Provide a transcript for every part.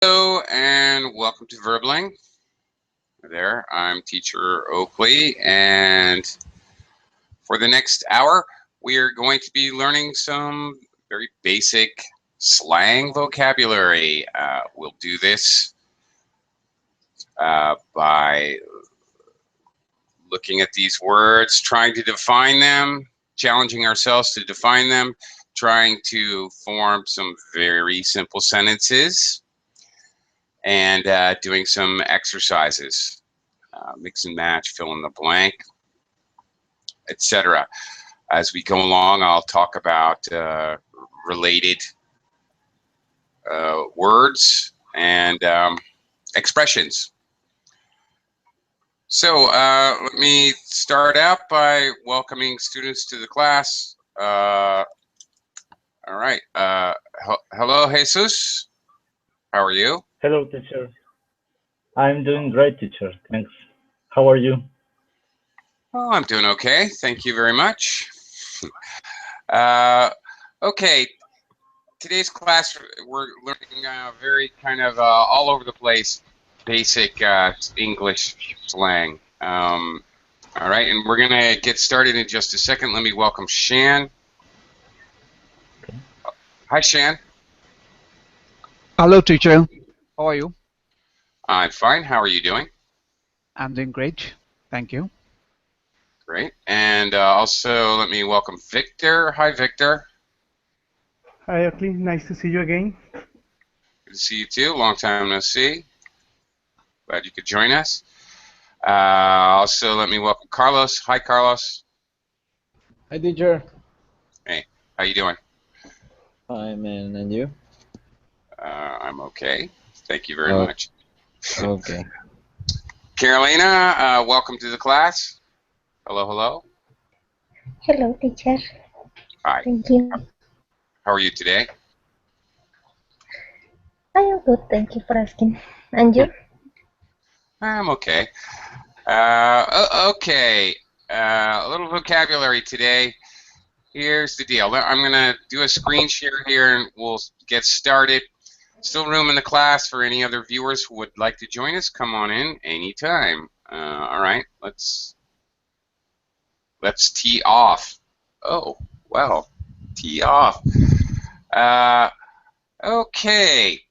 Hello and welcome to Verbling. There, I'm teacher Oakley, and for the next hour, we are going to be learning some very basic slang vocabulary. We'll do this by looking at these words, trying to define them, challenging ourselves to define them, trying to form some very simple sentences, and doing some exercises. Mix and match, fill in the blank, etc. As we go along, I'll talk about related words and expressions. So let me start out by welcoming students to the class. All right. Hello, Jesus. How are you? Hello, teacher. I'm doing great, teacher. Thanks. How are you? Oh, I'm doing okay. Thank you very much. Okay. Today's class, we're learning very kind of all over the place basic English slang. All right, and we're going to get started in just a second. Let me welcome Shan. Okay. Hi, Shan. Hello, teacher. How are you? I'm fine. How are you doing? I'm doing great. Thank you. Great. And also, let me welcome Victor. Hi, Victor. Hi, Oakley. Nice to see you again. Good to see you too. Long time no see. Glad you could join us. Also, let me welcome Carlos. Hi, Carlos. Hi, teacher. Hey, how you doing? Fine, man. And you? I'm okay. Thank you very much. Okay. Carolina, welcome to the class. Hello, hello. Hello, teacher. Hi. Thank you. How are you today? I am good. Thank you for asking. And you? I'm okay. Okay. A little vocabulary today. Here's the deal. I'm going to do a screen share here and we'll get started. Still room in the class for any other viewers who would like to join us. Come on in anytime. All right. Let's tee off. Oh, well, tee off. Okay.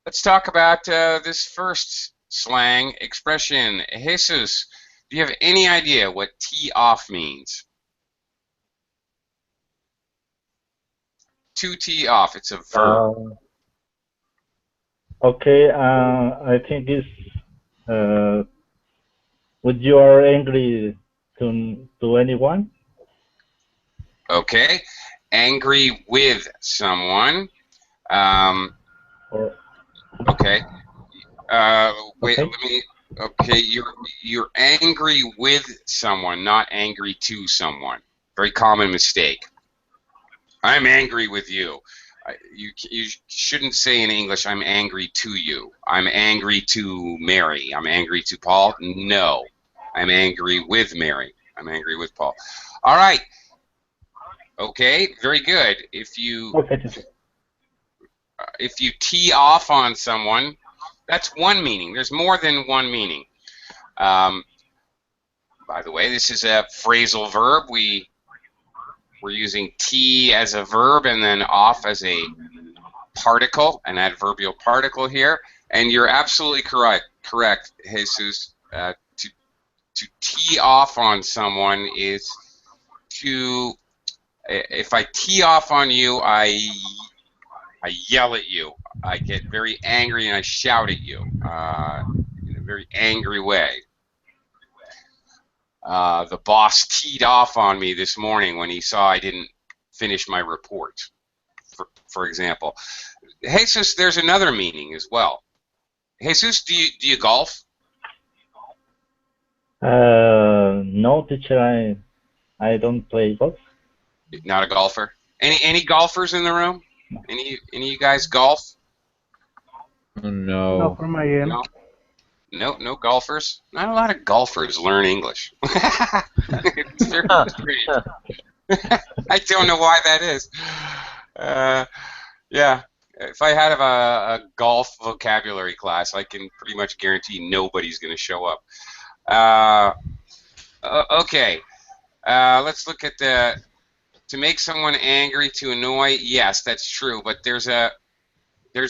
Let's talk about this first slang expression. Jesus, do you have any idea what tee off means? To tee off. It's a verb. Okay. I think it's when you are angry to anyone. Okay. Angry with someone. Okay. Wait. Okay. Let me. Okay. You're angry with someone, not angry to someone. Very common mistake. I'm angry with you. You shouldn't say in English, I'm angry to you. I'm angry to Mary. I'm angry to Paul. No. I'm angry with Mary. I'm angry with Paul. All right. Okay. Very good. If you tee off on someone, that's one meaning. There's more than one meaning. By the way, this is a phrasal verb. We're using tee as a verb and then off as a particle, an adverbial particle here. And you're absolutely correct, Jesus. To tee off on someone is to, if I tee off on you, I yell at you. I get very angry and I shout at you in a very angry way. The boss teed off on me this morning when he saw I didn't finish my report, for example. Jesus, there's another meaning as well. Jesus, do you golf? No, teacher. I don't play golf. Not a golfer. Any golfers in the room? Any of you guys golf? No. Not from my end. No golfers. Not a lot of golfers learn English. It's very strange. I don't know why that is. Yeah, if I had a golf vocabulary class, I can pretty much guarantee nobody's going to show up. Okay, let's look at to make someone angry, to annoy. Yes, that's true, but there's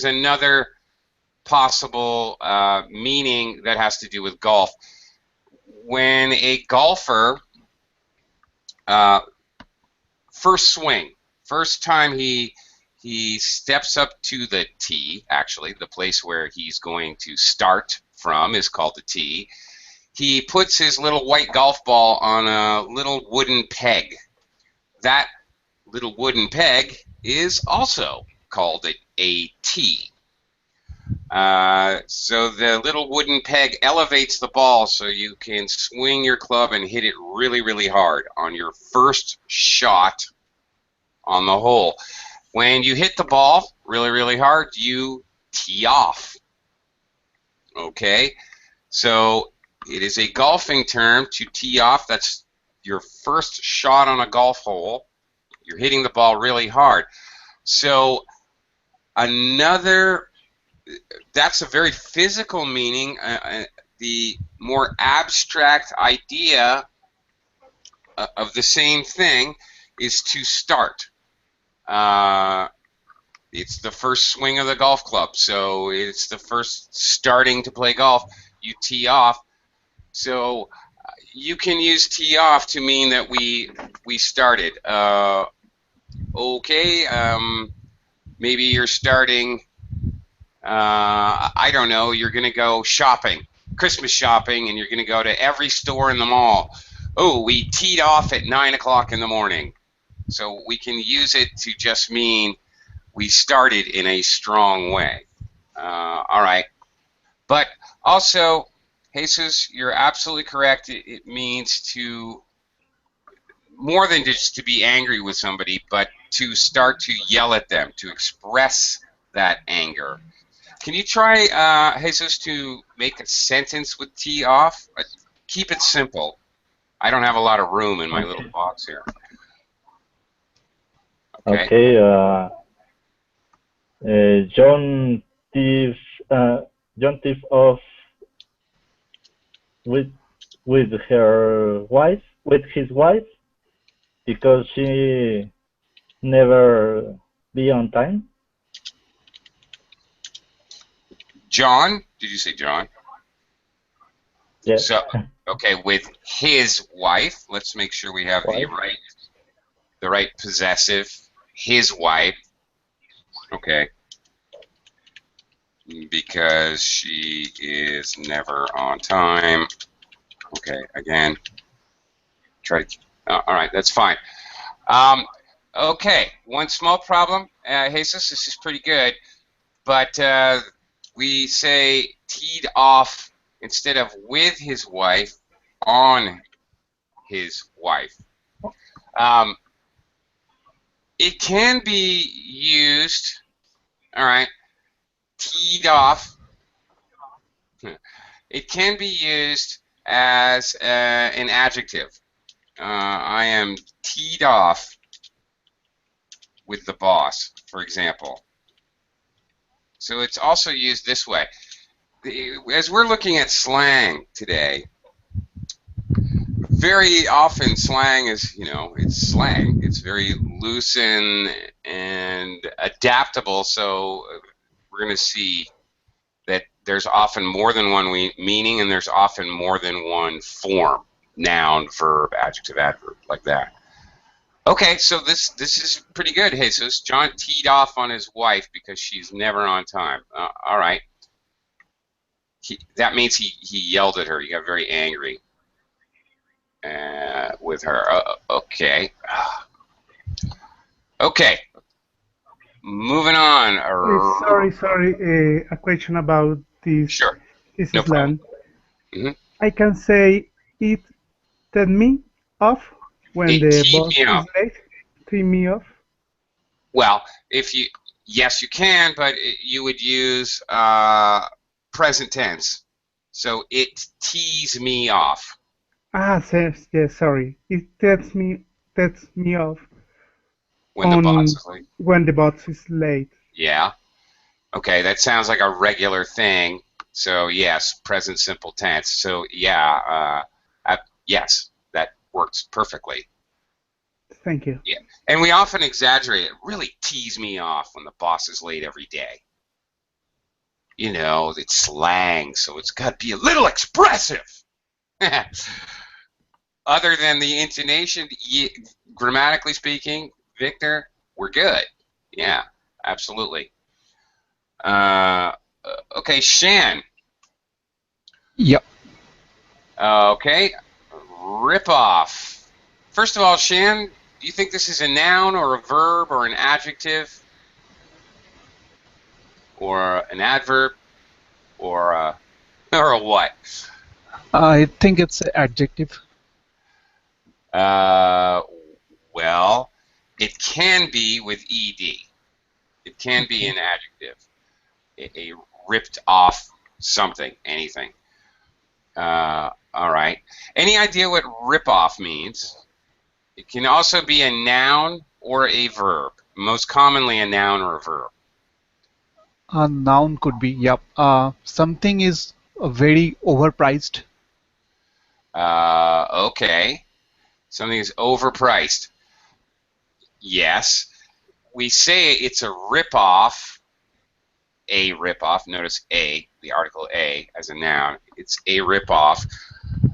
another possible meaning that has to do with golf. When a golfer first swing, first time he steps up to the tee, actually the place where he's going to start from is called the tee. He puts his little white golf ball on a little wooden peg. That little wooden peg is also called a tee. So the little wooden peg elevates the ball so you can swing your club and hit it really, really hard on your first shot on the hole. When you hit the ball really, really hard, you tee off. Okay? So it is a golfing term to tee off. That's your first shot on a golf hole. You're hitting the ball really hard. So that's a very physical meaning. The more abstract idea of the same thing is to start. It's the first swing of the golf club, so it's the first starting to play golf. You tee off. So you can use tee off to mean that we started. Okay, maybe you're starting. I don't know. You're going to go shopping, Christmas shopping, and you're going to go to every store in the mall. Oh, we teed off at 9 o'clock in the morning. So we can use it to just mean we started in a strong way. All right. But also, Jesus, you're absolutely correct. It means to more than just to be angry with somebody, but to start to yell at them, to express that anger. Can you try, Jesus, to make a sentence with tee off? Keep it simple. I don't have a lot of room in my little box here. Okay. John tees off with his wife, because she never be on time. John? Did you say John? Yes. So, okay, with his wife. Let's make sure we have the right possessive. His wife. Okay. Because she is never on time. Okay, again. Try to. All right, that's fine. Okay, one small problem, Jesus. This is pretty good, but we say teed off instead of with his wife, on his wife. It can be used. All right, teed off. It can be used as an adjective. I am teed off with the boss, for example. So it's also used this way. As we're looking at slang today, very often slang is, it's slang. It's very loose and adaptable, so we're going to see that there's often more than one meaning, and there's often more than one form. Noun, verb, adjective, adverb, like that. Okay, so this is pretty good, Jesus. John teed off on his wife because she's never on time. All right. That means he yelled at her. He got very angry with her. Okay. Okay. Moving on. Sorry. A question about this. Sure. This No slang. problem. I can say it teed me off when It the teed boss me is off. late. Tee me off. Well, yes, you can, but you would use present tense. So it tees me off. Yes, sorry. It tees me off When the boss is late. when the boss is late. Yeah. Okay, that sounds like a regular thing. So yes, present simple tense. So yeah, yes, that works perfectly. Thank you. Yeah, and we often exaggerate it. Really tease me off when the boss is late every day. You know, it's slang, so it's got to be a little expressive. Other than the intonation, grammatically speaking, Victor, we're good. Yeah, absolutely. Uh, okay, Shan. Yep. Okay, rip off. First of all, Shan, do you think this is a noun or a verb or an adjective or an adverb or or a what? I think it's an adjective. Uh, well, it can be with ed. It can be Okay. an adjective. A ripped off something, anything. All right. Any idea what rip off means? It can also be a noun or a verb. Most commonly a noun or a verb. A noun could be, yep. Something is very overpriced. Okay. Something is overpriced. Yes. We say it's a rip-off, a rip-off. Notice a, the article a, as a noun. It's a rip-off.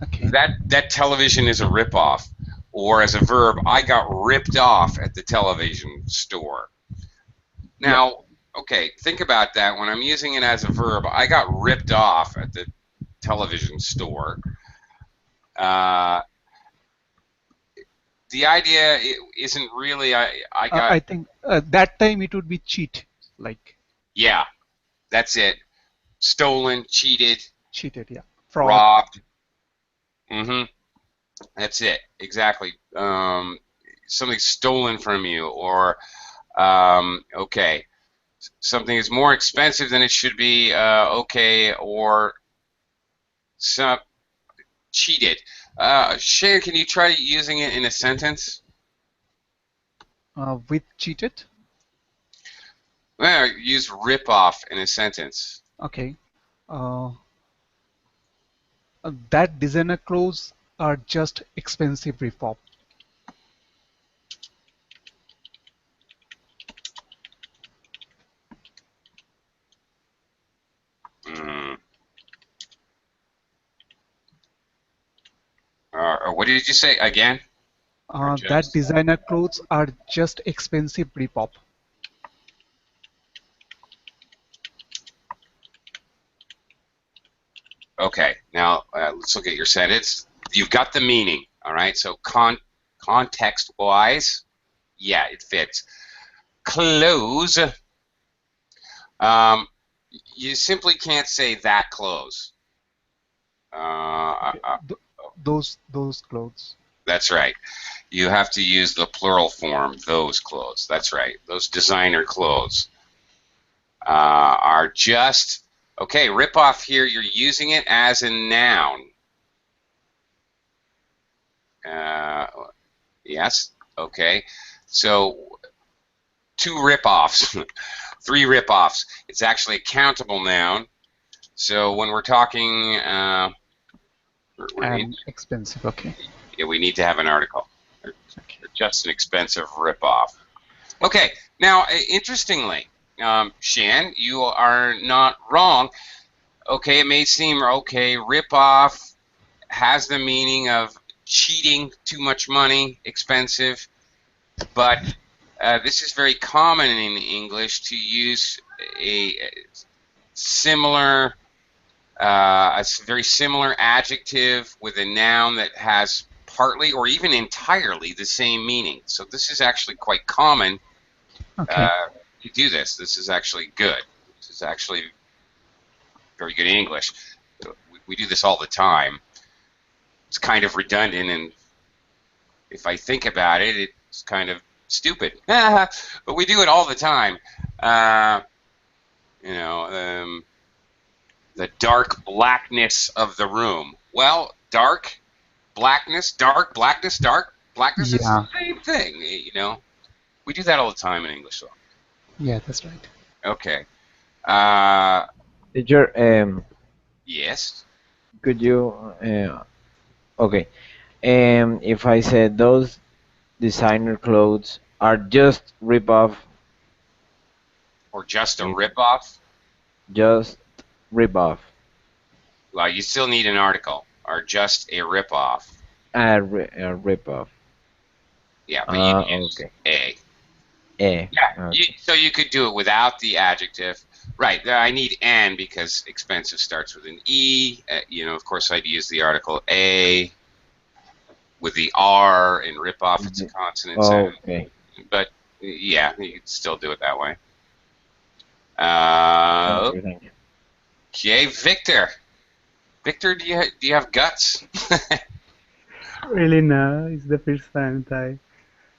Okay. That television is a rip-off. Or as a verb, I got ripped off at the television store. Now, okay, think about that. When I'm using it as a verb, I got ripped off at the television store. The idea isn't really I got, I think that time it would be cheat, like yeah, that's it. Stolen, cheated, cheated, yeah. Fraud. robbed. Mm-hmm. That's it. Exactly. Something stolen from you, or okay, something is more expensive than it should be. Okay, or some cheated. Shan, can you try using it in a sentence? With cheated. Well, use rip off in a sentence. Okay. Uh, that designer clothes are just expensive rip-off. Mm. What did you say again? That designer clothes are just expensive rip-off. Okay, now let's look at your sentence. You've got the meaning, all right? So context-wise, yeah, it fits. Clothes, um, you simply can't say that clothes. Okay. Those clothes. That's right. You have to use the plural form, those clothes. That's right. Those designer clothes are just, okay, rip off here, you're using it as a noun. Yes, okay. So 2 rip-offs, 3 rip-offs. It's actually a countable noun. So when we're talking, And expensive, okay. yeah, we need to have an article. They're Okay. just an expensive rip-off. Okay, now interestingly, Shan, you are not wrong. Okay, it may seem okay. Rip-off has the meaning of cheating, too much money, expensive, but this is very common in English to use a similar, a very similar adjective with a noun that has partly or even entirely the same meaning. So this is actually quite common Okay. to do this. This is actually good. This is actually very good English. We do this all the time. It's kind of redundant, and if I think about it, it's kind of stupid. But we do it all the time. You know, the dark blackness of the room. Well, dark, blackness, dark, blackness, dark, blackness is Yeah. the same thing. You know, we do that all the time in English. So. Yeah, that's right. Okay. Uh, Teacher, yes. could you, okay, if I said those designer clothes are just rip-off, Or just a it rip-off. just rip-off, Well, you still need an article. Or just a rip-off. a rip-off. Yeah, but you use Okay. a. Eh, Yeah, okay. so you could do it without the adjective. Right, I need an because expensive starts with an E. Of course, I'd use the article a with the R, and rip off, it's a consonant sound. Okay. But, yeah, you could still do it that way. Okay, thank you. Okay, Victor. Victor, do you have guts? Really, no. It's the first time that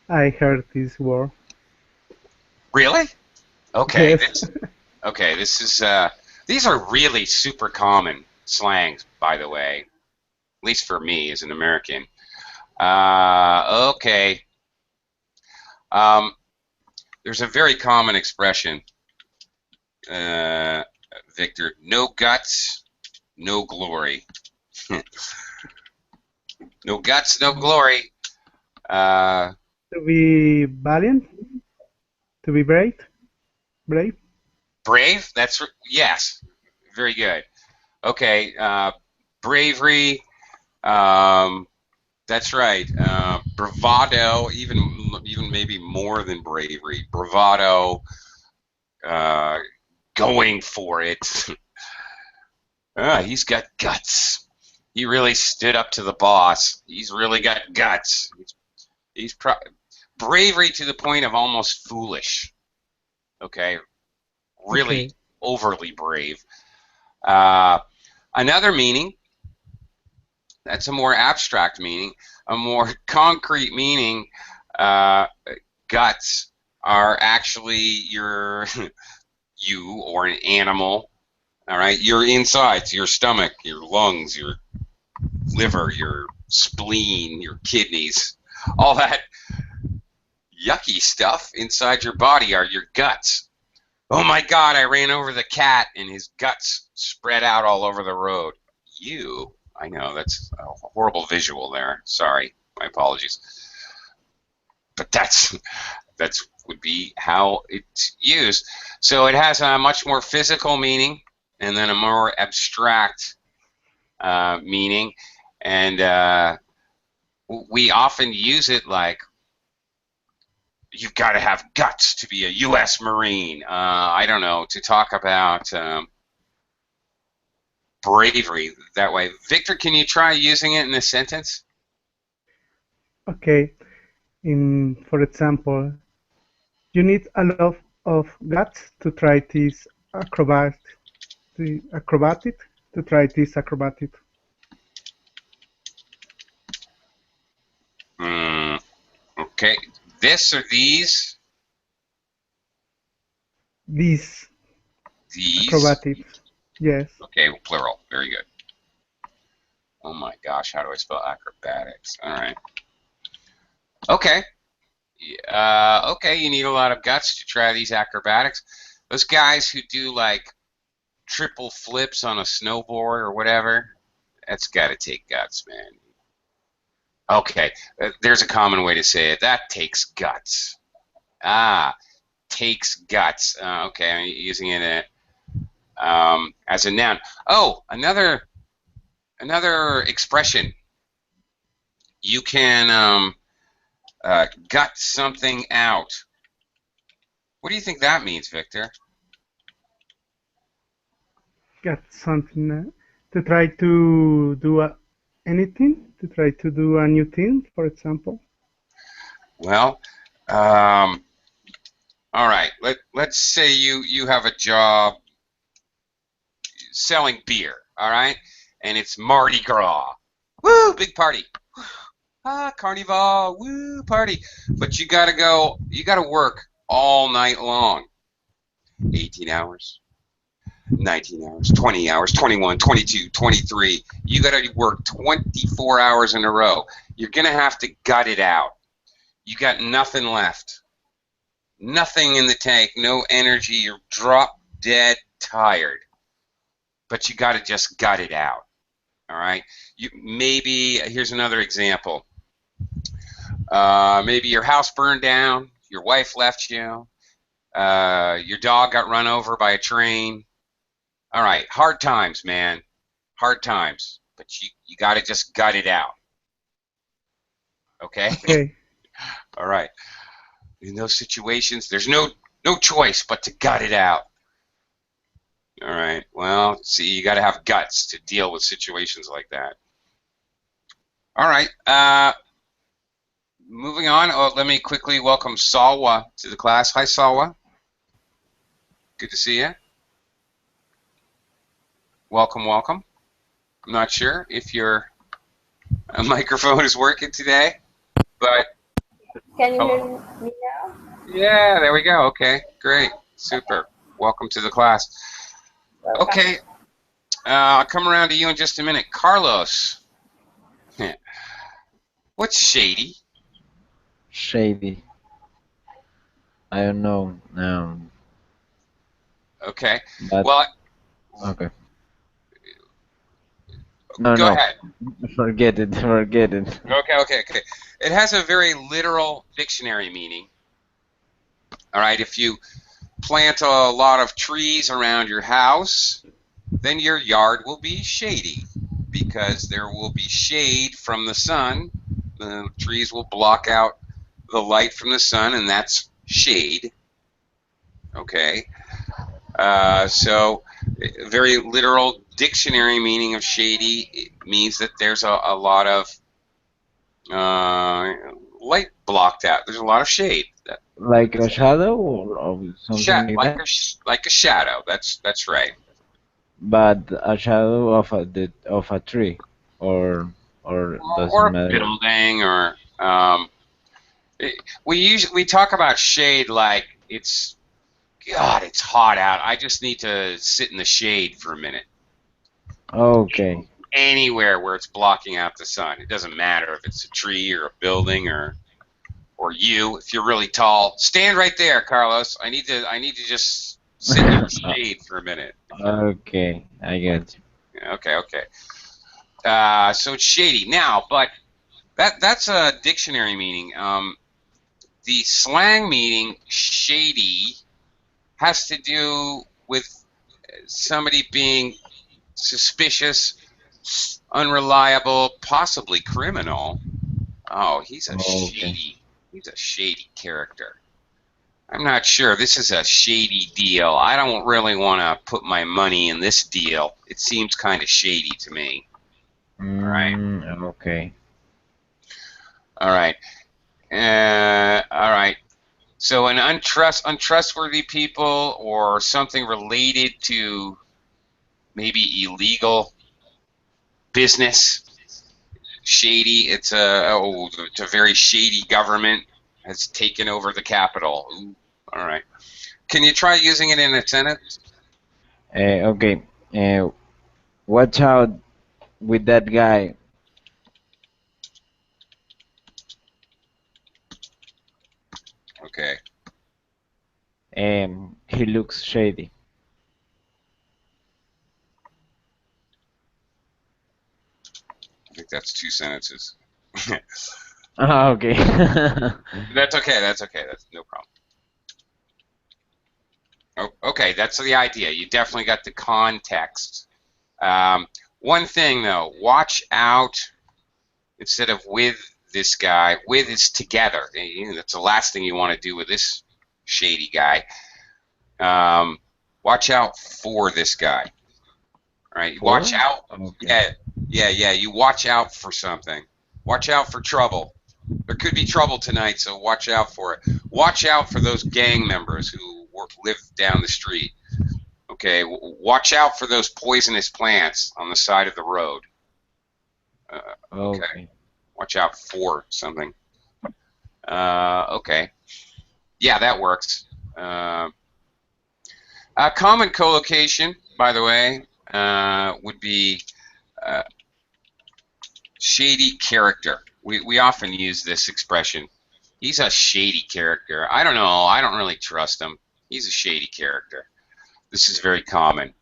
I heard this word. Really? Okay, Yes. this is these are really super common slangs, by the way. At least for me as an American. Okay. There's a very common expression, Victor. No guts, no glory. No guts, no glory. To be valiant, to be brave. Brave. Yes. Very good. Okay. Bravery. That's right. Bravado. Even maybe more than bravery. Bravado. Going for it. He's got guts. He really stood up to the boss. He's really got guts. He's bravery to the point of almost foolish. Okay, really Okay. overly brave. Another meaning, that's a more abstract meaning. A more concrete meaning, guts are actually you or an animal. All right, your insides, your stomach, your lungs, your liver, your spleen, your kidneys, all that yucky stuff inside your body are your guts. Oh my God, I ran over the cat and his guts spread out all over the road. I know, that's a horrible visual there. Sorry, my apologies. But that's would be how it's used. So it has a much more physical meaning and then a more abstract meaning. And we often use it like, you've got to have guts to be a U.S. Marine. I don't know, to talk about bravery that way. Victor, can you try using it in a sentence? Okay. For example, you need a lot of guts to try this acrobatic, to try this acrobatic. Okay. This or these? These These. acrobatics. Yes. Okay, well, plural. Very good. Oh my gosh, how do I spell acrobatics? All right. Okay. Okay, you need a lot of guts to try these acrobatics. Those guys who do like triple flips on a snowboard or whatever, that's got to take guts, man. Okay, there's a common way to say it. That takes guts. Takes guts. Okay, I'm using it as a noun. Oh, another expression. You can gut something out. What do you think that means, Victor? Got something to try to do anything, to try to do a new thing, for example. Well, all right. Let's say you have a job selling beer, all right, and it's Mardi Gras. Woo, big party. Carnival, woo, party. But you gotta work all night long. 18 hours, 19 hours, 20 hours, 21, 22, 23. You gotta work 24 hours in a row. You're gonna have to gut it out. You got nothing left. Nothing in the tank, no energy. You're drop dead, tired, but you got to just gut it out. All right. Maybe here's another example. Maybe your house burned down, your wife left you, your dog got run over by a train. All right, hard times, man, hard times. But you got to just gut it out. Okay. Okay. All right. In those situations, there's no choice but to gut it out. All right. Well, see, you got to have guts to deal with situations like that. All right. Moving on. Oh, let me quickly welcome Salwa to the class. Hi, Salwa. Good to see you. Welcome, welcome. I'm not sure if your microphone is working today, but Can you hear me now? yeah, there we go. Okay, great, super. Welcome to the class. Welcome. Okay, I'll come around to you in just a minute. Carlos, what's shady? Shady. I don't know. Okay, But well, okay. No, go no. ahead. Forget it. Forget it. Okay. It has a very literal dictionary meaning. All right, if you plant a lot of trees around your house, then your yard will be shady because there will be shade from the sun. The trees will block out the light from the sun, and that's shade. Okay, so very literal dictionary meaning of shady, it means that there's a lot of light blocked out. There's a lot of shade. Like a shadow or something like that. Like a shadow. That's right. But a shadow of a tree, or Or doesn't a matter. building, or we talk about shade like it's God. It's hot out. I just need to sit in the shade for a minute. Okay. Anywhere where it's blocking out the sun. It doesn't matter if it's a tree or a building or you. If you're really tall, stand right there, Carlos. I need to just sit in the shade for a minute. Okay, I get you. Okay. So it's shady now, but that's a dictionary meaning. The slang meaning shady has to do with somebody being suspicious, unreliable, possibly criminal. Oh, he's a Okay. shady character. I'm not sure. This is a shady deal. I don't really want to put my money in this deal. It seems kind of shady to me. All right. Okay. All right. All right. So an untrustworthy people or something related to maybe illegal business, shady. It's a very shady government has taken over the capital. Ooh, all right. Can you try using it in a sentence? Okay. Watch out with that guy. Okay. He looks shady. I think that's two sentences. Okay. That's okay. That's no problem. Oh, okay, that's the idea. You definitely got the context. One thing though, watch out. Instead of with this guy, with is together. That's the last thing you want to do with this shady guy. Watch out for this guy. All right, watch out. Okay. Yeah. You watch out for something. Watch out for trouble. There could be trouble tonight, so watch out for it. Watch out for those gang members who live down the street. Okay, watch out for those poisonous plants on the side of the road. Okay, watch out for something. Okay, yeah, that works. A common collocation, by the way, would be shady character. We often use this expression. He's a shady character. I don't know. I don't really trust him. He's a shady character. This is very common.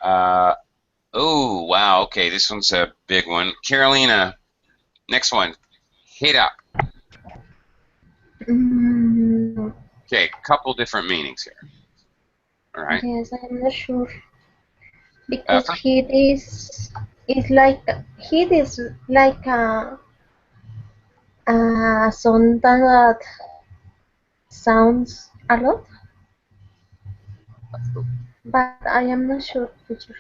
Oh, wow. Okay, this one's a big one. Carolina, next one. Hit up. Mm, Okay, couple different meanings here. All right. yes, I'm not sure because First, hit is like a song that sounds a lot, but I am not sure, teacher.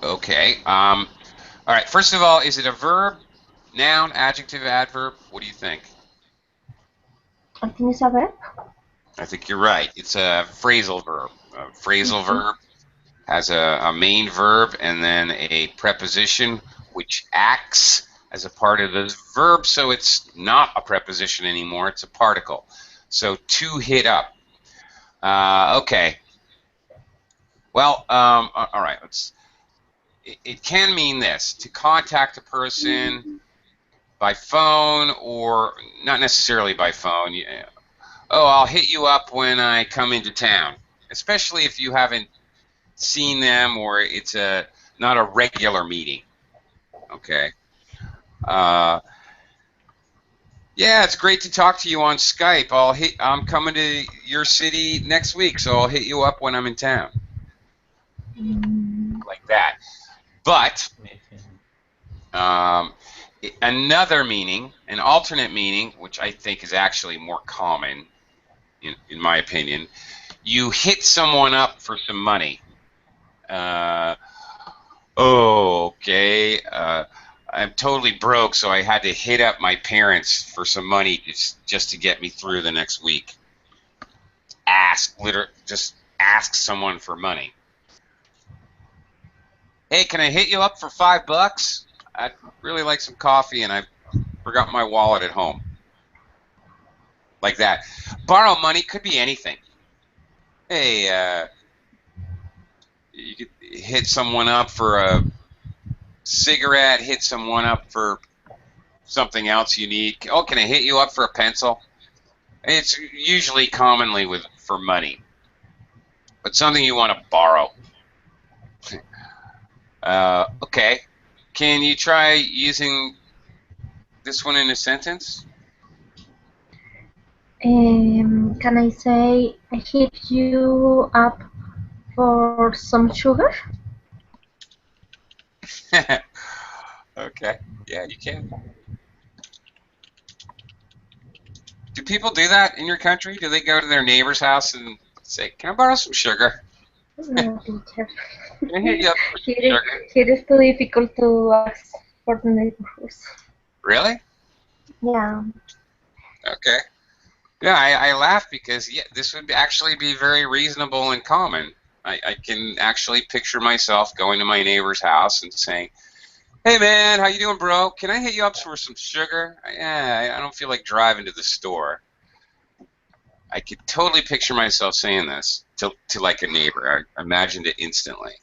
okay. All right. First of all, is it a verb, noun, adjective, adverb? What do you think? I think it's a verb. I think you're right. It's a phrasal verb. A phrasal verb has a main verb and then a preposition which acts as a part of the verb, so it's not a preposition anymore, it's a particle. So to hit up. Okay. Well, all right. It can mean this: to contact a person by phone, or not necessarily by phone. Oh, I'll hit you up when I come into town, especially if you haven't seen them or it's not a regular meeting. Okay. Yeah, it's great to talk to you on Skype. I'm coming to your city next week, so I'll hit you up when I'm in town. Like that. But another meaning, an alternate meaning, which I think is actually more common, in my opinion, you hit someone up for some money. Okay. I'm totally broke, so I had to hit up my parents for some money just to get me through the next week. Just ask someone for money. Hey, can I hit you up for $5? I'd really like some coffee, and I forgot my wallet at home. Like that. Borrow money could be anything. Hey, you could hit someone up for a cigarette, hit someone up for something else you need. Oh, can I hit you up for a pencil? It's usually commonly for money, but something you want to borrow. Okay. Can you try using this one in a sentence? Can I say I hit you up for some sugar? Okay. Yeah, you can. Do people do that in your country? Do they go to their neighbor's house and say, "Can I borrow some sugar? No, teacher. Can I hit you up for some Here, sugar?" here is too difficult to ask for the neighborhoods. Really? Yeah. Okay. Yeah, I laugh because this would actually be very reasonable and common. I can actually picture myself going to my neighbor's house and saying, "Hey man, how you doing, bro? Can I hit you up for some sugar? I don't feel like driving to the store." I could totally picture myself saying this to like a neighbor. I imagined it instantly.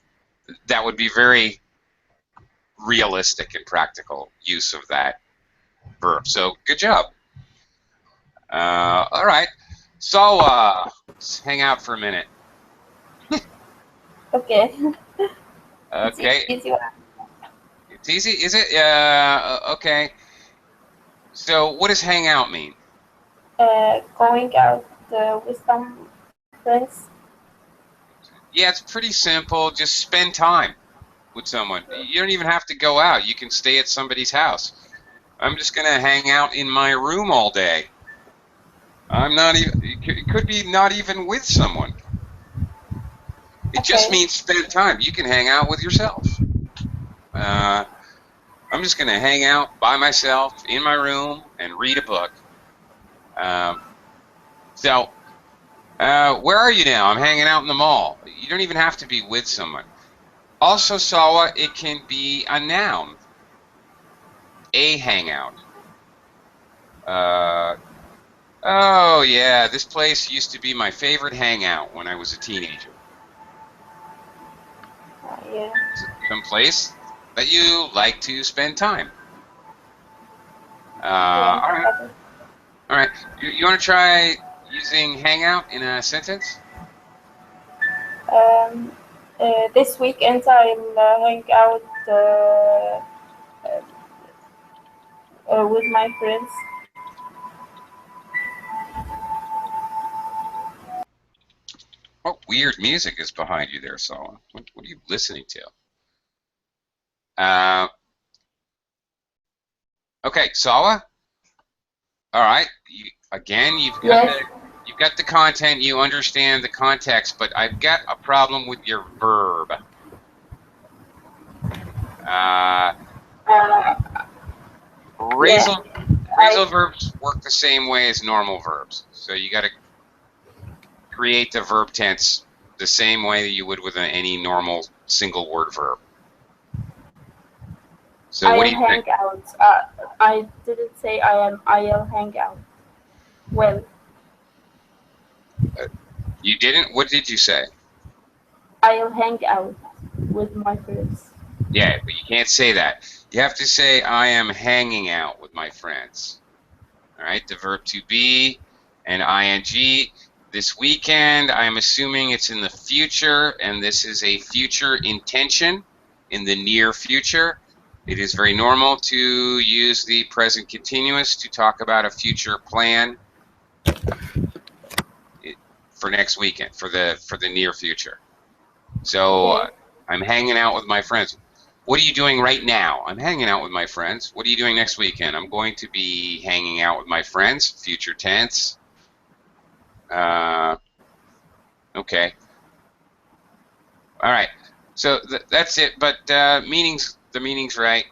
That would be very realistic and practical use of that verb. So good job. All right. So let's hang out for a minute. Okay. Okay. Easy one. It's easy, is it? Okay. So what does hang out mean? Going out with some friends. Yeah, it's pretty simple. Just spend time with someone. You don't even have to go out. You can stay at somebody's house. I'm just going to hang out in my room all day. I'm not even, it could be not even with someone. It just means spend time. You can hang out with yourself. I'm just going to hang out by myself in my room and read a book. So, where are you now? I'm hanging out in the mall. You don't even have to be with someone. Also, Sawa, it can be a noun. A hangout. Oh yeah, this place used to be my favorite hangout when I was a teenager. Yeah. Some place that you like to spend time. Yeah. All right. All right. You want to try using Hangout in a sentence? This weekend I'll hang out with my friends. What weird music is behind you there, Solon? What are you listening to? Okay, Sawa. All right. Again, Yes. you've got the content. You understand the context, but I've got a problem with your verb. Uh, Phrasal I verbs work the same way as normal verbs. So you got to create the verb tense the same way that you would with any normal single word verb. So what do I'll you think? hang out. I didn't say I'll hang out. Well, You didn't? What did you say? I'll hang out with my friends. Yeah, but you can't say that. You have to say, I am hanging out with my friends. All right, the verb to be and ing. This weekend, I'm assuming it's in the future, and this is a future intention in the near future. It is very normal to use the present continuous to talk about a future plan for next weekend, for the near future. So Okay. I'm hanging out with my friends. What are you doing right now? I'm hanging out with my friends. What are you doing next weekend? I'm going to be hanging out with my friends. Future tense. Okay. All right. So that's it. But the meaning's right.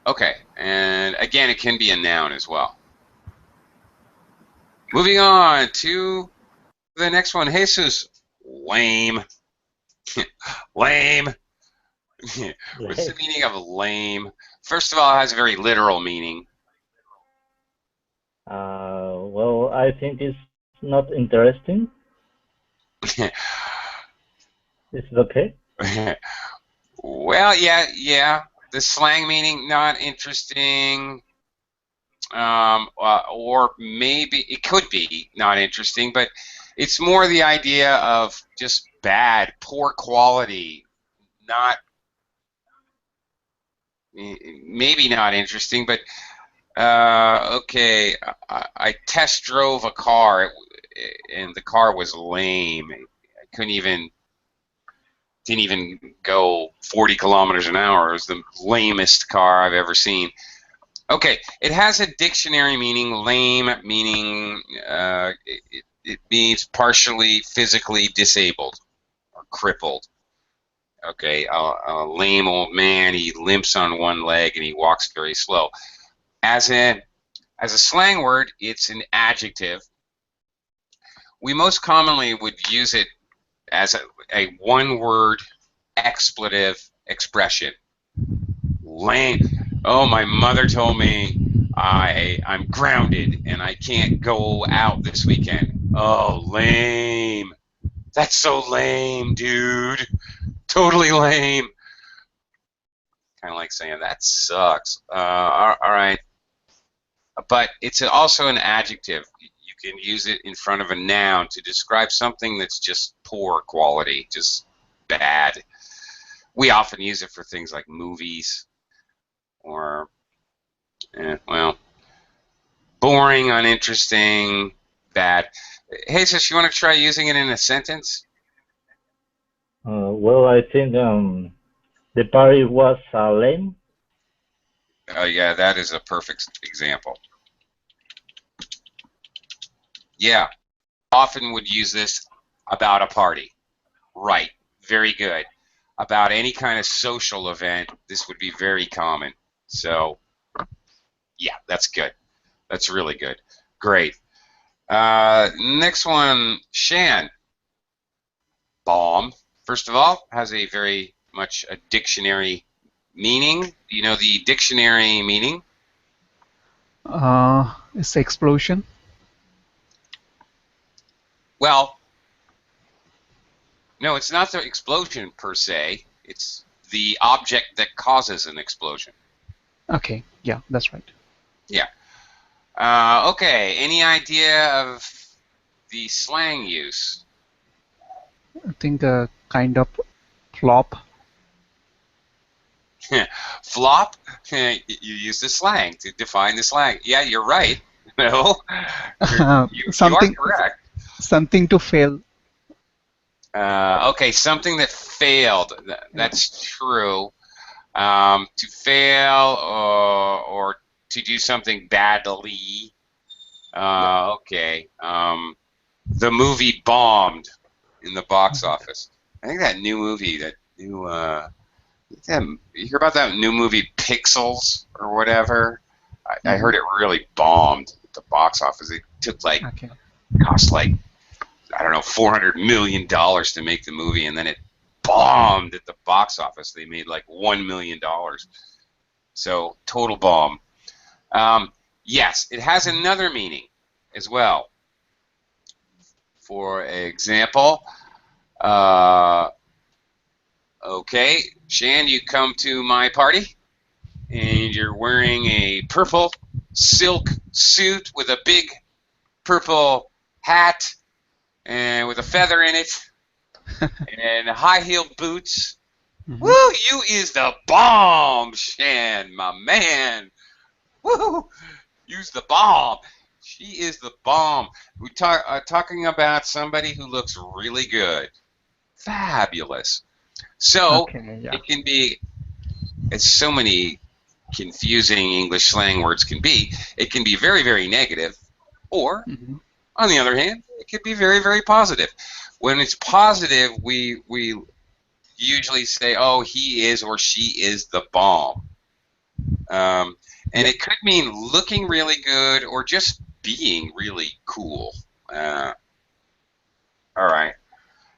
Okay. And again, it can be a noun as well. Moving on to the next one. Jesus. Lame. Lame. What's the meaning of lame? First of all, it has a very literal meaning. Well, I think it's not interesting. Is it okay? Well, yeah. The slang meaning, not interesting. Or maybe it could be not interesting, but it's more the idea of just bad, poor quality, not maybe not interesting, but okay. I test drove a car, and the car was lame. I didn't even go 40 kilometers an hour. It was the lamest car I've ever seen. Okay, it has a dictionary meaning. Lame meaning it means partially physically disabled or crippled. Okay, a lame old man. He limps on one leg and he walks very slow. As a slang word, it's an adjective. We most commonly would use it as a one-word expletive expression. Lame. Oh, my mother told me I'm grounded and I can't go out this weekend. Oh, lame. That's so lame, dude. Totally lame. Kind of like saying that sucks. All right. But it's also an adjective. You can use it in front of a noun to describe something that's just poor quality, just bad. We often use it for things like movies or, well, boring, uninteresting, bad. Hey, sis, you want to try using it in a sentence? Well, I think the party was lame. Oh, yeah, that is a perfect example. Yeah, often would use this about a party. Right, very good. About any kind of social event, this would be very common. So, yeah, that's good. That's really good. Great. Next one, Shan. Bomb, first of all, has a very much a dictionary meaning. Do you know the dictionary meaning? It's explosion. Well, no, it's not the explosion per se. It's the object that causes an explosion. Okay, yeah, that's right. Yeah. Okay. Any idea of the slang use? I think kind of flop. Flop? You use the slang to define the slang. Yeah, you're right. No, you are something correct. something to fail. Okay, something that failed. Yeah. That's true. To fail or to do something badly. Yeah. Okay. The movie bombed in the box office. I think that new movie, that new, you hear about that new movie Pixels or whatever? I heard it really bombed at the box office. It took like, Okay. cost like, I don't know, $400 million to make the movie, and then it bombed at the box office. They made like $1 million. So total bomb. Yes, it has another meaning as well. For example, okay, Shan, you come to my party and you're wearing a purple silk suit with a big purple hat and with a feather in it and high-heeled boots. Mhm. Woo! You is the bomb, Shan, my man. Woo! Use the bomb. She is the bomb. We talking about somebody who looks really good, fabulous. So Okay. Yeah. it can be, as so many confusing English slang words can be. It can be very, very negative, or Mhm. on the other hand, it could be very, very positive. When it's positive, we usually say, "Oh, he is or she is the bomb," um, and Yeah. it could mean looking really good or just being really cool. All right,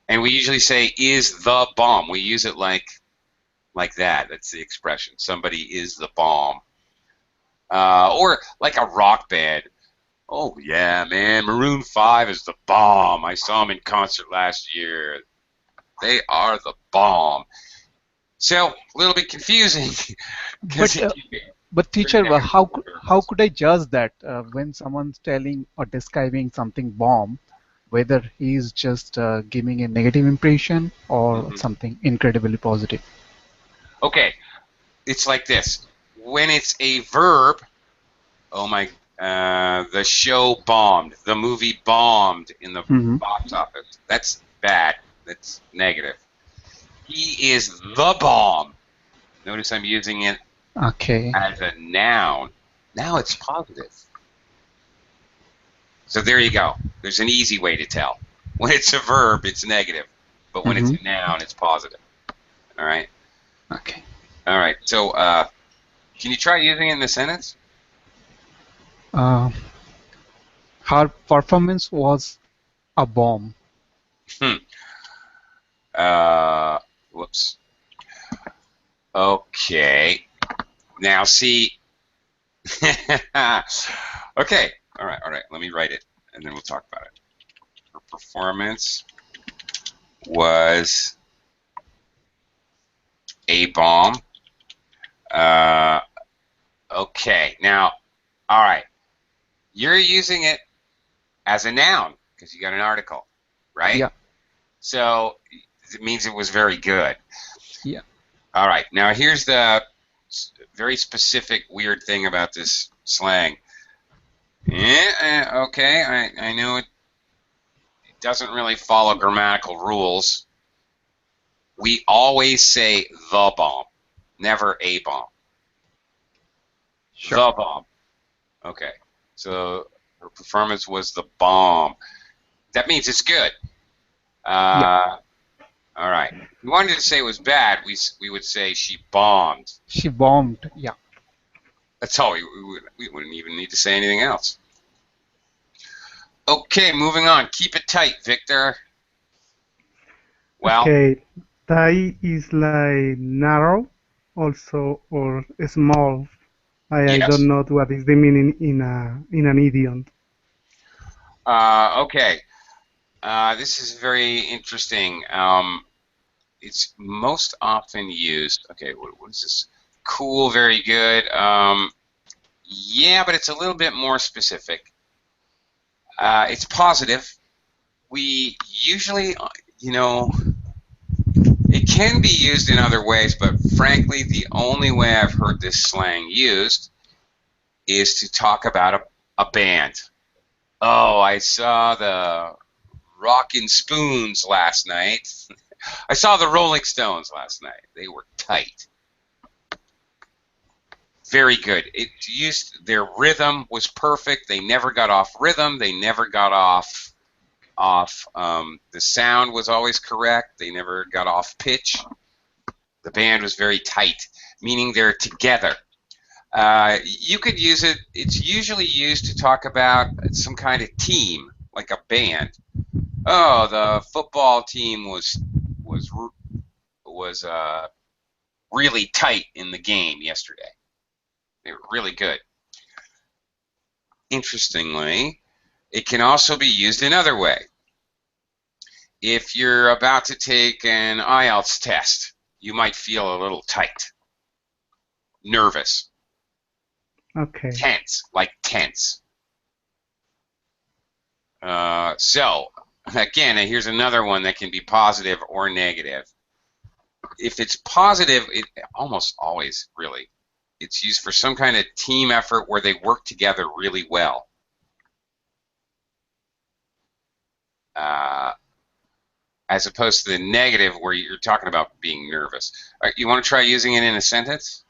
and we usually say "is the bomb." We use it like that. That's the expression. Somebody is the bomb, or like a rock band. Oh yeah, man, Maroon 5 is the bomb. I saw them in concert last year. They are the bomb. So a little bit confusing because But it can be but very teacher, negative how purpose. could I judge that when someone's telling or describing something bomb, whether he's just giving a negative impression or Hmm. something incredibly positive? Okay, it's like this. When it's a verb, oh my, the show bombed, the movie bombed in the Hmm. box office. That's bad. That's negative. He is the bomb. Notice I'm using it Okay. as a noun. Now it's positive. So there you go. There's an easy way to tell. When it's a verb, it's negative, but when it's Hmm. a noun, it's positive. All right. Okay. All right. So can you try using it in a sentence? Uh, her performance was a bomb. Hmm. Uh, whoops. Okay. Now see. Okay. All right. All right. Let me write it, and then we'll talk about it. Her performance was a bomb. Uh, okay. Now, all right. You're using it as a noun because you got an article, right? Yeah. So it means it was very good. Yeah. All right. Now here's the very specific weird thing about this slang. Okay, I know it doesn't really follow grammatical rules. We always say the bomb, never a bomb. Sure. The bomb. Okay. So her performance was the bomb. That means it's good. Yeah. All right. If we wanted to say it was bad, we would say she bombed. She bombed. Yeah. That's all. We wouldn't even need to say anything else. Okay, moving on. Keep it tight, Victor. Well, Okay, tie is like narrow, also, or small. I don't yes. know what is the meaning in an idiom. Okay. This is very interesting. It's most often used. Okay, what is this? Cool, very good. Yeah, but it's a little bit more specific. It's positive. We usually, it can be used in other ways, but frankly, the only way I've heard this slang used is to talk about a band. Oh, I saw the Rockin' Spoons last night. I saw the Rolling Stones last night. They were tight. Very good. It used their rhythm was perfect. They never got off rhythm. They never got off the sound was always correct. They never got off pitch. The band was very tight, meaning they're together. You could use it. It's usually used to talk about some kind of team, like a band. Oh, the football team was really tight in the game yesterday. They were really good. Interestingly, it can also be used another way. If you're about to take an IELTS test, you might feel a little tight, nervous, Okay. tense. So, again, here's another one that can be positive or negative. If it's positive, it almost always really, it's used for some kind of team effort where they work together really well. As opposed to the negative where you're talking about being nervous. You want to try using it in a sentence?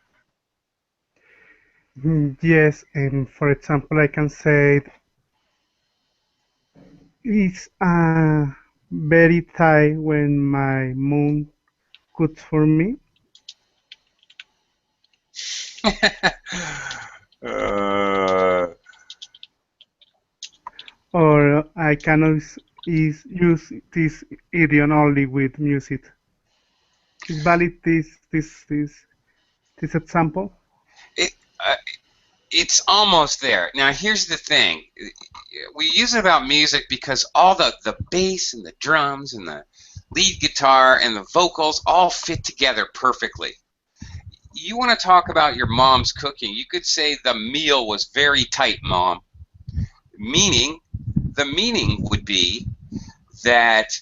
Yes, and for example, I can say it's very tight when my mom cooks for me, uh, or I can use this idiom only with music. Is valid this example? it, uh, it's almost there. Now, here's the thing. We use it about music because all the bass and the drums and the lead guitar and the vocals all fit together perfectly. You want to talk about your mom's cooking, you could say the meal was very tight, Mom. The meaning would be that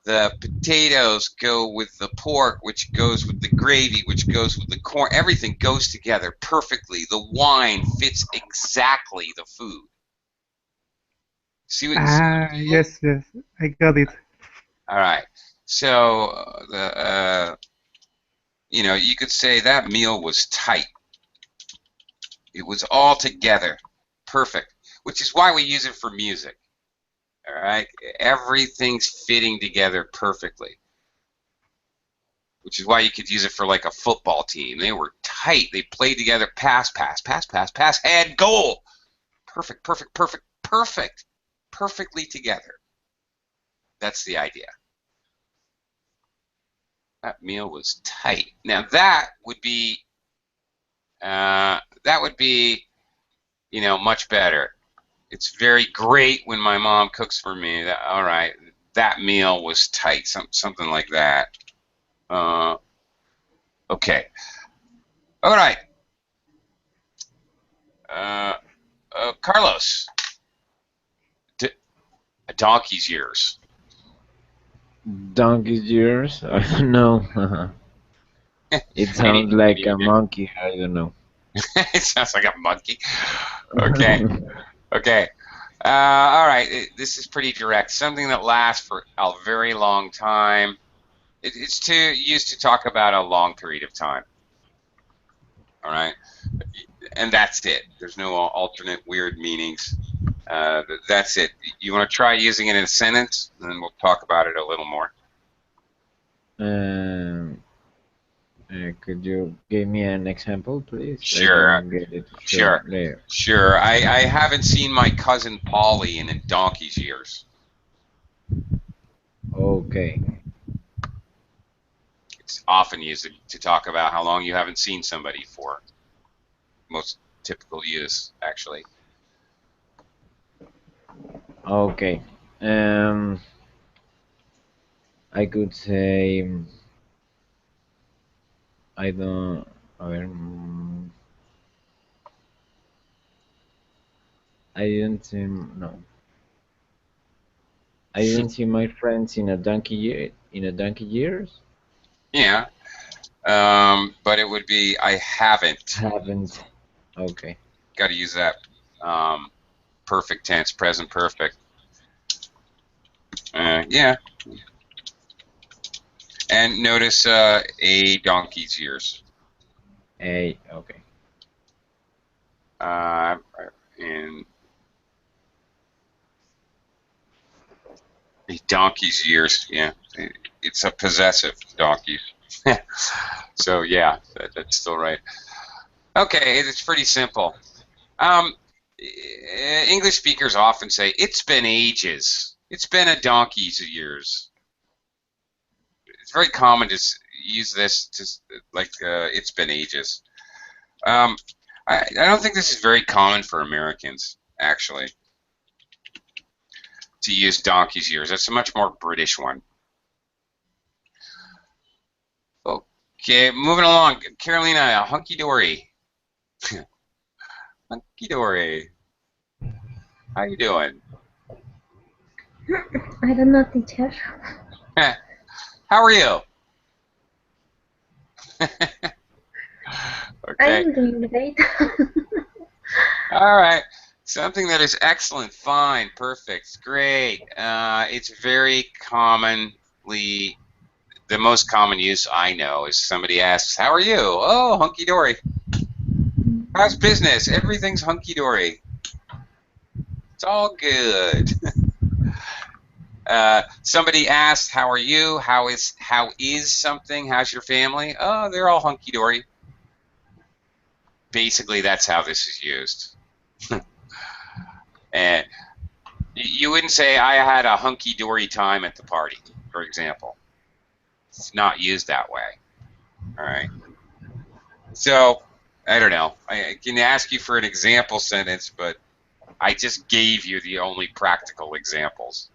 the potatoes go with the pork, which goes with the gravy, which goes with the corn. Everything goes together perfectly. The wine fits exactly the food. See what? Yes, I got it. All right. So you could say that meal was tight. It was all together, perfect. Which is why we use it for music. All right. Everything's fitting together perfectly. Which is why you could use it for like a football team. They were tight. They played together. Pass, and goal. Perfect. Perfectly together. That's the idea. That meal was tight. Now that would be much better. It's very great when my mom cooks for me. All right, that meal was tight. Something like that. Okay. All right. Carlos, a donkey's years. Donkey's years? I don't know. It sounds like a monkey. I don't know. It sounds like a monkey. Okay. Okay. All right. This is pretty direct. Something that lasts for a very long time. It's used to talk about a long period of time. All right. And that's it. There's no alternate weird meanings. That's it. You want to try using it in a sentence, and then we'll talk about it a little more. Could you give me an example, please? Sure. I don't get it. Sure. I haven't seen my cousin Polly in a donkey's years. Okay. It's often used to talk about how long you haven't seen somebody for. Most typical use, actually. Okay. I could say I don't. A ver, I didn't see no. I didn't see my friends in a donkey years. Yeah. But it would be I haven't. Haven't. Okay. Got to use that perfect tense, present perfect. Yeah. And notice a donkey's years. Okay. In a donkey's years. Yeah. It's a possessive donkey. So yeah, that's still right. Okay, it's pretty simple. English speakers often say, "It's been ages. It's been a donkey's years." It's very common to use this to like, "It's been ages." Um, I don't think this is very common for Americans, actually, to use donkey's years. That's a much more British one. Okay, moving along. Carolina, hunky dory. Hunky dory. How you doing? I don't know, teacher. How are you? Okay. I'm doing great. All right. Something that is excellent, fine, perfect, great. It's very commonly, the most common use I know is somebody asks, "How are you?" "Oh, hunky dory." "How's business?" "Everything's hunky dory." It's all good. Somebody asks, "How are you?" How is something? How's your family? "Oh, they're all hunky dory." Basically, that's how this is used. And you wouldn't say, "I had a hunky dory time at the party," for example. It's not used that way. All right. So I don't know. I can ask you for an example sentence, but I just gave you the only practical examples.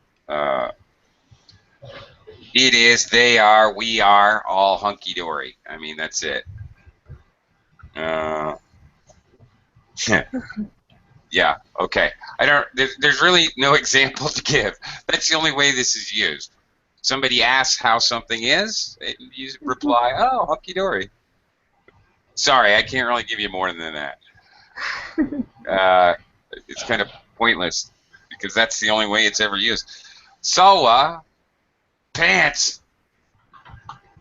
It is, they are, we are all hunky dory. I mean, that's it. Yeah. Okay. I don't. There's really no example to give. That's the only way this is used. Somebody asks how something is, and you reply, "Oh, hunky dory." Sorry, I can't really give you more than that. It's kind of pointless because that's the only way it's ever used. So, pants.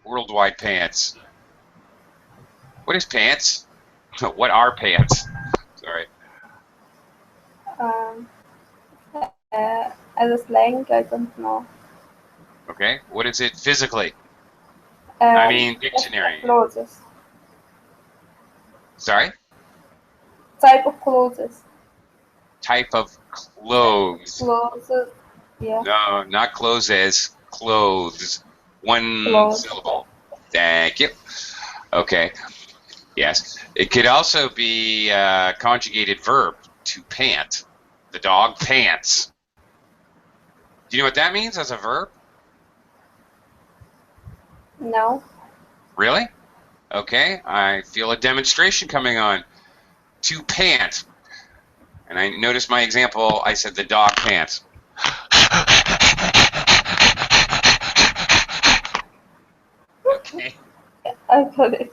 Worldwide pants. What is pants? What are pants? Sorry. Um, as a slang, I don't know. Okay. What is it physically? I mean, dictionary. Clothes. Sorry? Type of clothes. Type of clothes. Clothes. Yeah. No, not clothes. Clothes. One Clothes. syllable. Thank you. Okay. Yes. It could also be conjugated verb, to pant. The dog pants. Do you know what that means as a verb? No. Really? Okay. I feel a demonstration coming on. To pant. And I noticed my example, I said the dog pants. Okay. I got it.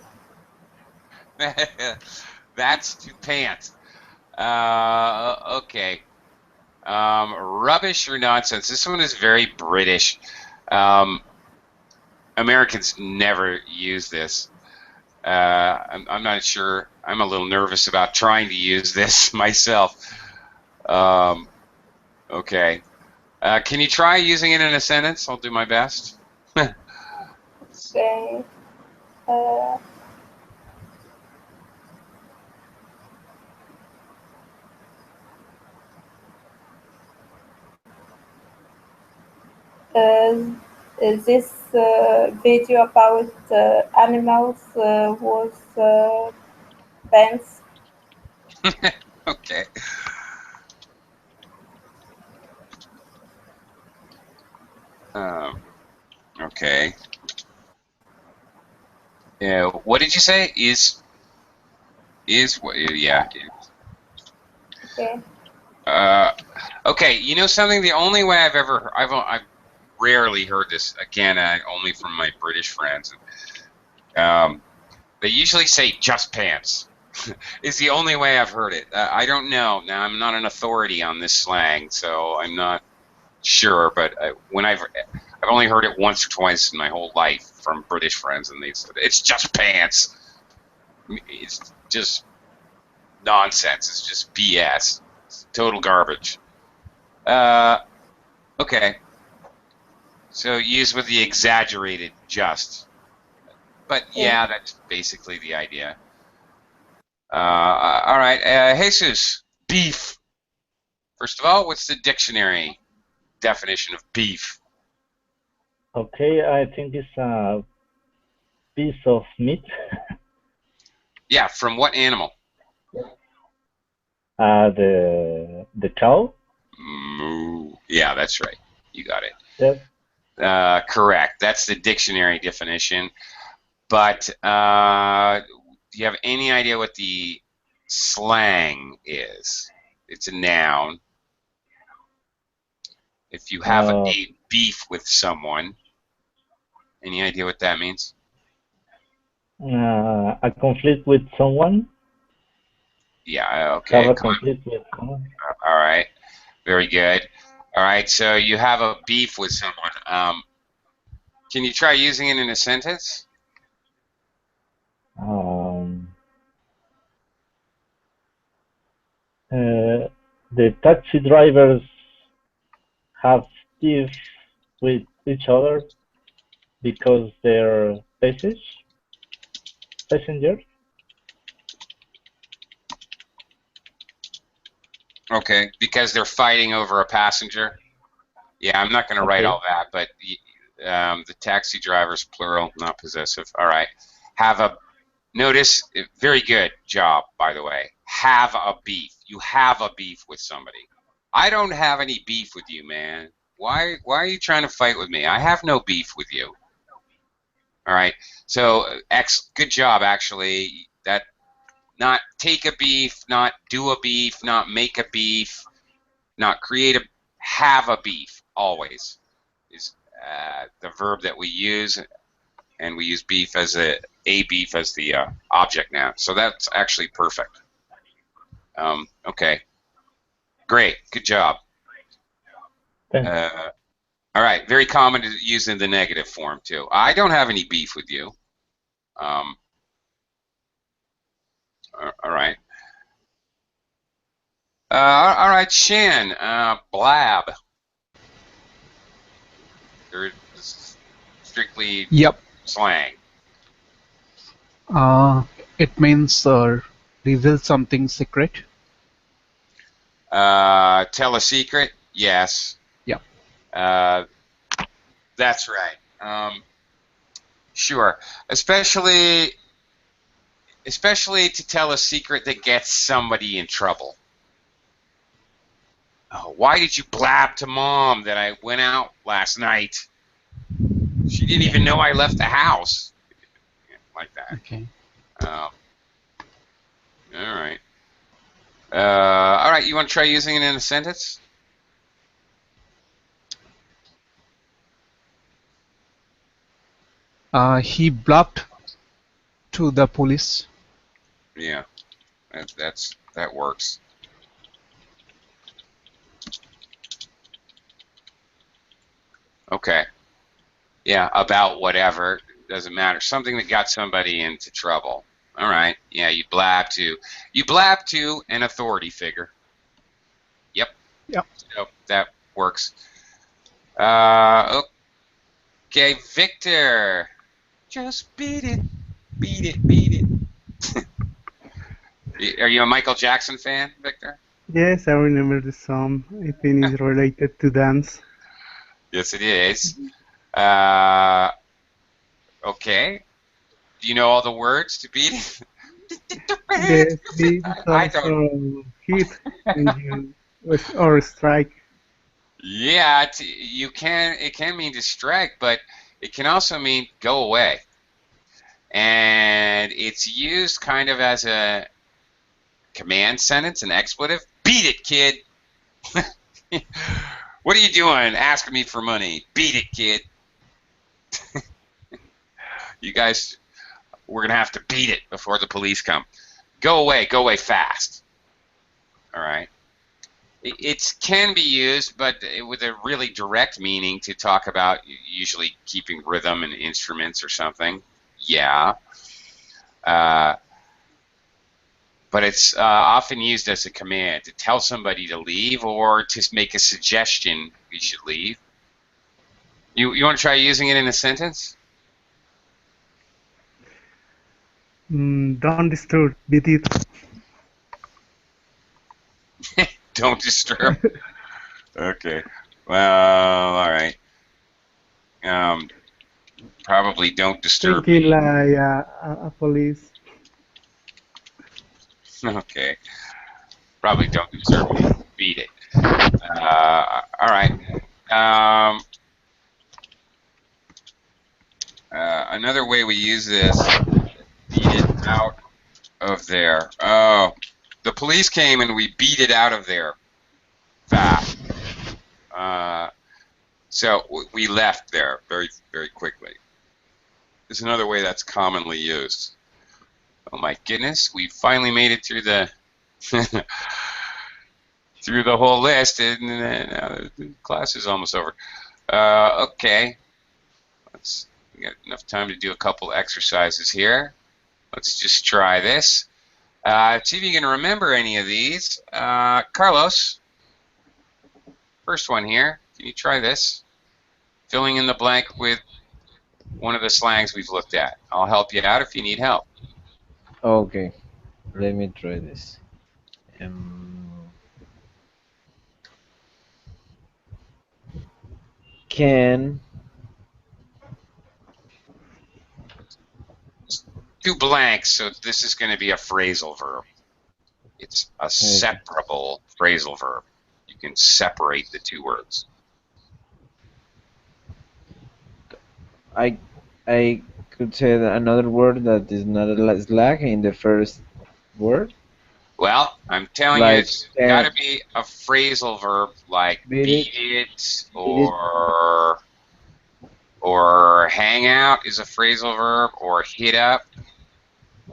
That's to pant. Okay. Rubbish or nonsense. This one is very British. Americans never use this. I'm not sure. I'm a little nervous about trying to use this myself. Okay. Can you try using it in a sentence? I'll do my best. Okay. This video about animals was pants. Okay. Okay. Yeah. What did you say? Is what? Yeah. Okay. Okay, you know something? The only way I've rarely heard this again, only from my British friends. They usually say "just pants." Is the only way I've heard it. I don't know. Now I'm not an authority on this slang, so I'm not sure. But I've only heard it once or twice in my whole life from British friends, and they said it's just pants. It's just nonsense. It's just BS. It's total garbage. Okay. So use with the exaggerated just. But yeah, that's basically the idea. All right, Jesus, beef. First of all, what's the dictionary definition of beef? Okay, I think it's a piece of meat. Yeah, from what animal? The cow. Moo. Yeah, that's right. You got it. Yes. Correct. That's the dictionary definition. But do you have any idea what the slang is? It's a noun. If you have a beef with someone, any idea what that means? A conflict with someone. Yeah, okay. Have a conflict with someone. All right. Very good. All right, so you have a beef with someone. Can you try using it in a sentence? The taxi drivers have beef with each other because they're passengers. Okay, because they're fighting over a passenger. Yeah, I'm not going to write all that, but the taxi drivers, plural, not possessive. All right. Notice, very good job, by the way. Have a beef. You have a beef with somebody. I don't have any beef with you, man. Why are you trying to fight with me? I have no beef with you. All right. So, good job, actually. That not take a beef, not do a beef, not make a beef, not create have a beef. Always is the verb that we use, and we use beef as a beef as the object now. So that's actually perfect. Okay. Great. Good job. All right. Very common to use in the negative form, too. I don't have any beef with you. All right. All right, Shan. Blab. This is strictly slang. It means reveal something secret. Tell a secret? Yes. Yeah. That's right. Sure. Especially to tell a secret that gets somebody in trouble. Oh, why did you blab to Mom that I went out last night? She didn't even know I left the house. Like that. Okay. All right. All right, you want to try using it in a sentence? He bluffed to the police. Yeah, that works. Okay. Yeah, about whatever. Doesn't matter. Something that got somebody into trouble. All right. Yeah, you blab to an authority figure. Yep. Yep. So that works. Okay, Victor. Just beat it. Beat it. Beat it. Are you a Michael Jackson fan, Victor? Yes, I remember the song. I think it's related to dance. Yes, it is. Okay. Do you know all the words to beat it? Yes, it's also hit when you or strike. Yeah, it can mean to strike, but it can also mean go away. And it's used kind of as a command sentence, an expletive. Beat it, kid. What are you doing asking me for money? Beat it, kid. You guys, we're going to have to beat it before the police come. Go away fast. All right. It can be used, but with a really direct meaning to talk about usually keeping rhythm and instruments or something. Yeah. But it's often used as a command to tell somebody to leave or to make a suggestion we should leave. You want to try using it in a sentence? Don't disturb. Beat it. Don't disturb. Okay. Well, all right. Probably don't disturb Thinking me. like a police. Okay. Probably don't disturb me. Beat it. All right. Another way we use this, beat it out of there. Oh, the police came and we beat it out of there fast. So we left there very, very quickly. There's another way that's commonly used. Oh my goodness, we finally made it through the through the whole list, and the class is almost over. Okay, we got enough time to do a couple exercises here. Let's just try this. See if you can remember any of these. Carlos, first one here. Can you try this? Filling in the blank with one of the slangs we've looked at. I'll help you out if you need help. Okay, let me try this. Um, can Two blanks, so this is going to be a phrasal verb. It's a separable phrasal verb. You can separate the two words. I could say that another word that is not a slag in the first word? Well, I'm telling you, Like it's got to be a phrasal verb like beat it, or hang out is a phrasal verb, or hit up,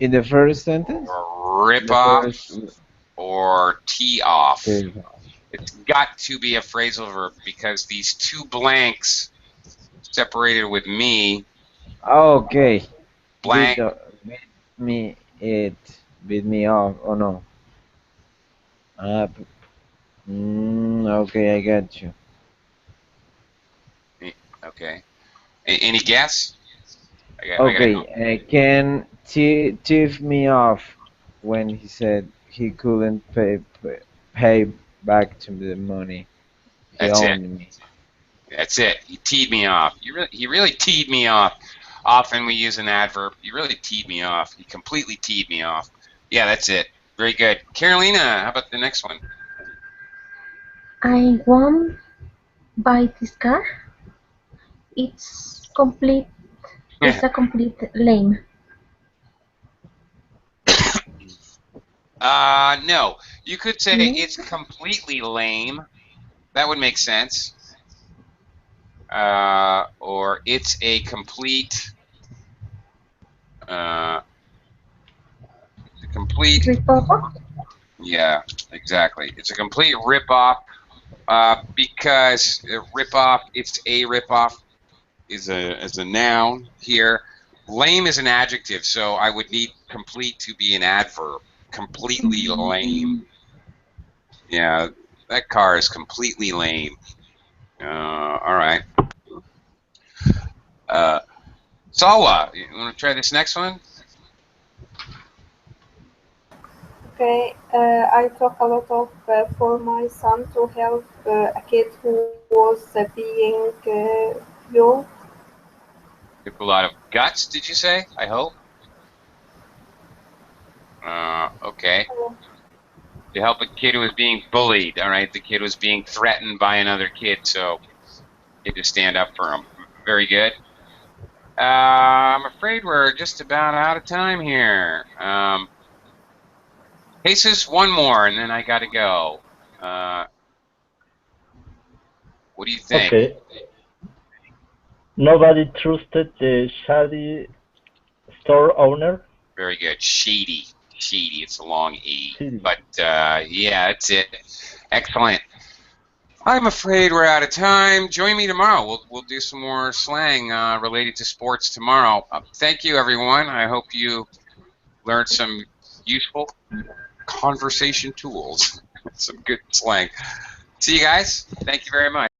in the first sentence? or rip The off, first or tee off. okay. It's got to be a phrasal verb because these two blanks separated with me, Okay. blank. Beat me it. Beat me off. Oh no. Okay, I got you. Okay. Any guess? I gotta go. Okay, can tiff me off when he said he couldn't pay back to the money he That's it. owed me. That's it. He teed me off. He really teed me off. Often we use an adverb. He really teed me off. He completely teed me off. Yeah, that's it. Very good. Carolina, how about the next one? I won't buy this car. It's complete. It's a complete lame. No. You could say No? it's completely lame. That would make sense. Or it's a complete. Rip-off? Yeah, exactly. It's a complete rip-off because rip-off, it's a rip-off is a noun here. Lame is an adjective, so I would need complete to be an adverb. Completely lame. Yeah, that car is completely lame. All right. Sawa, you want to try this next one? Okay, I talk a lot of for my son to help a kid who was being bullied. Took a lot of guts, did you say? I hope. Okay. To help a kid who was being bullied. All right, the kid was being threatened by another kid, so you had to stand up for him. Very good. I'm afraid we're just about out of time here. Jesus, one more, and then I got to go. What do you think? Okay. Nobody trusted the shady store owner. Very good. Shady. Shady. It's a long E. Shady. But yeah, that's it. Excellent. I'm afraid we're out of time. Join me tomorrow. We'll do some more slang related to sports tomorrow. Thank you, everyone. I hope you learned some useful conversation tools. Some good slang. See you guys. Thank you very much.